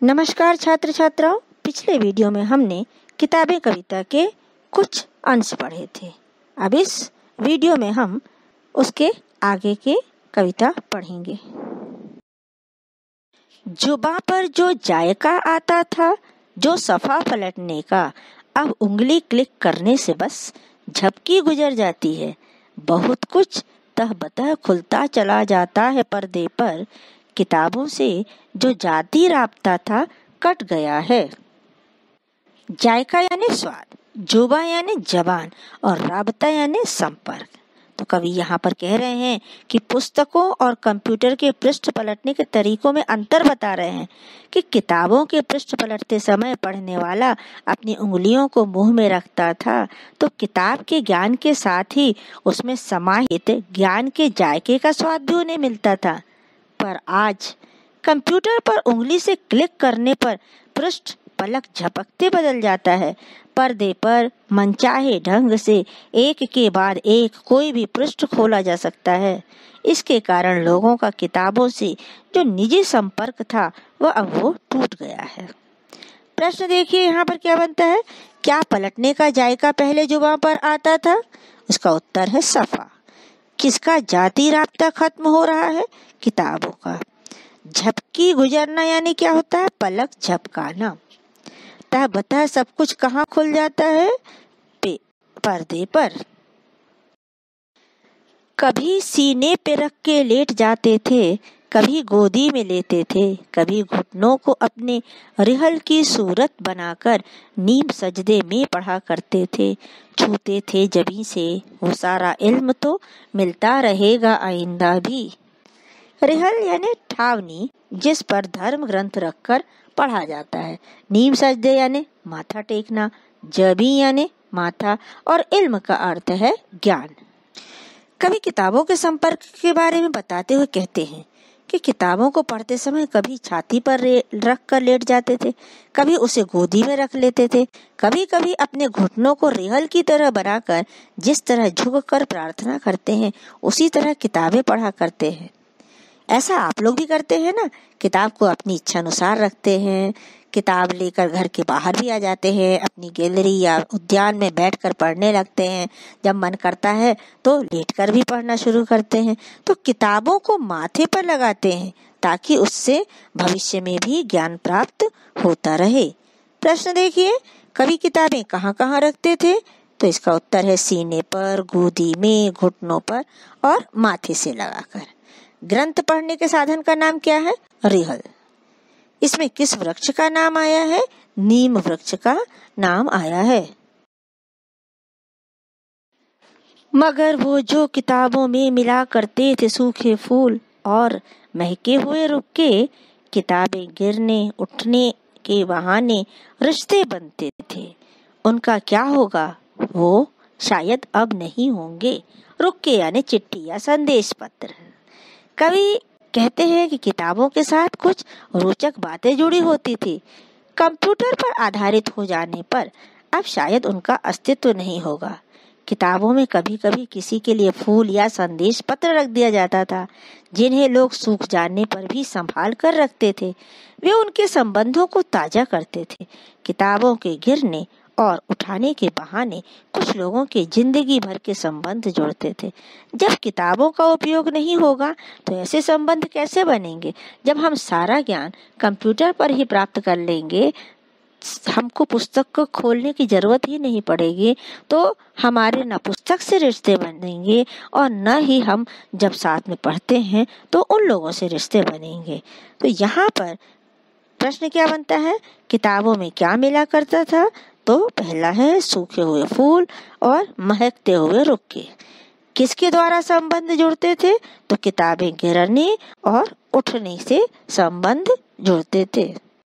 नमस्कार छात्र छात्राओं। पिछले वीडियो में हमने किताबें कविता के कुछ अंश पढ़े थे। अब इस वीडियो में हम उसके आगे के कविता पढ़ेंगे। जुबां पर जो जायका आता था, जो सफा पलटने का, अब उंगली क्लिक करने से बस झपकी गुजर जाती है। बहुत कुछ तह खुलता चला जाता है पर्दे पर, किताबों से जो जाती राब्ता था कट गया है। जायका यानी स्वाद, जुबां यानी जबान और राब्ता यानी संपर्क। तो कवि यहाँ पर कह रहे हैं कि पुस्तकों और कंप्यूटर के पृष्ठ पलटने के तरीकों में अंतर बता रहे हैं कि किताबों के पृष्ठ पलटते समय पढ़ने वाला अपनी उंगलियों को मुंह में रखता था, तो किताब के ज्ञान के साथ ही उसमें समाहित ज्ञान के जायके का स्वाद भी उन्हें मिलता था। पर आज कंप्यूटर पर उंगली से क्लिक करने पर पृष्ठ पलक झपकते बदल जाता है। पर्दे पर मनचाहे ढंग से एक के बाद एक कोई भी पृष्ठ खोला जा सकता है। इसके कारण लोगों का किताबों से जो निजी संपर्क था वह अब वो टूट गया है। प्रश्न देखिए यहाँ पर क्या बनता है। क्या पलटने का जायका पहले जुबां पर आता था? इसका उत्तर है सफा। किसका जाती राब्ता खत्म हो रहा है? किताबों का। झपकी गुजरना यानी क्या होता है? पलक झपकाना। तह बतह सब कुछ कहाँ खुल जाता है? पर्दे पर। कभी सीने पे रख के लेट जाते थे, कभी गोदी में लेते थे, कभी घुटनों को अपने रिहल की सूरत बनाकर नीम सजदे में पढ़ा करते थे। छूते थे जबी से वो सारा इल्म तो मिलता रहेगा आइंदा भी। रिहल यानी ठावनी, जिस पर धर्म ग्रंथ रखकर पढ़ा जाता है। नीम सजदे यानी माथा टेकना, जबी यानी माथा और इल्म का अर्थ है ज्ञान। कभी किताबों के संपर्क के बारे में बताते हुए कहते हैं कि किताबों को पढ़ते समय कभी छाती पर रख कर लेट जाते थे, कभी उसे गोदी में रख लेते थे, कभी कभी अपने घुटनों को रेहल की तरह बनाकर जिस तरह झुक कर प्रार्थना करते हैं उसी तरह किताबें पढ़ा करते हैं। ऐसा आप लोग भी करते हैं ना? किताब को अपनी इच्छा अनुसार रखते हैं, किताब लेकर घर के बाहर भी आ जाते हैं, अपनी गैलरी या उद्यान में बैठकर पढ़ने लगते हैं। जब मन करता है तो लेटकर भी पढ़ना शुरू करते हैं। तो किताबों को माथे पर लगाते हैं ताकि उससे भविष्य में भी ज्ञान प्राप्त होता रहे। प्रश्न देखिए, कभी किताबें कहाँ कहाँ रखते थे? तो इसका उत्तर है सीने पर, गोदी में, घुटनों पर और माथे से लगाकर। ग्रंथ पढ़ने के साधन का नाम क्या है? रिहल। इसमें किस वृक्ष का नाम आया है? नीम वृक्ष का नाम आया है। मगर वो जो किताबों में मिला करते थे सूखे फूल और महके हुए रुक्के, किताबें गिरने उठने के बहाने रिश्ते बनते थे, उनका क्या होगा? वो शायद अब नहीं होंगे। रुक्के यानी चिट्ठी या संदेश पत्र। कवि कहते हैं कि किताबों के साथ कुछ रोचक बातें जुड़ी होती थी। कंप्यूटर पर आधारित हो जाने पर अब शायद उनका अस्तित्व नहीं होगा। किताबों में कभी कभी किसी के लिए फूल या संदेश पत्र रख दिया जाता था, जिन्हें लोग सूख जाने पर भी संभाल कर रखते थे। वे उनके संबंधों को ताजा करते थे। किताबों के गिरने और उठाने के बहाने कुछ लोगों के जिंदगी भर के संबंध जुड़ते थे। जब किताबों का उपयोग नहीं होगा तो ऐसे संबंध कैसे बनेंगे? जब हम सारा ज्ञान कंप्यूटर पर ही प्राप्त कर लेंगे, हमको पुस्तक को खोलने की जरूरत ही नहीं पड़ेगी, तो हमारे न पुस्तक से रिश्ते बनेंगे और न ही हम जब साथ में पढ़ते हैं तो उन लोगों से रिश्ते बनेंगे। तो यहाँ पर प्रश्न क्या बनता है? किताबों में क्या मिला करता था? तो पहला है सूखे हुए फूल और महकते हुए रुक्के। किसके द्वारा संबंध जुड़ते थे? तो किताबें गिरने और उठने से संबंध जुड़ते थे।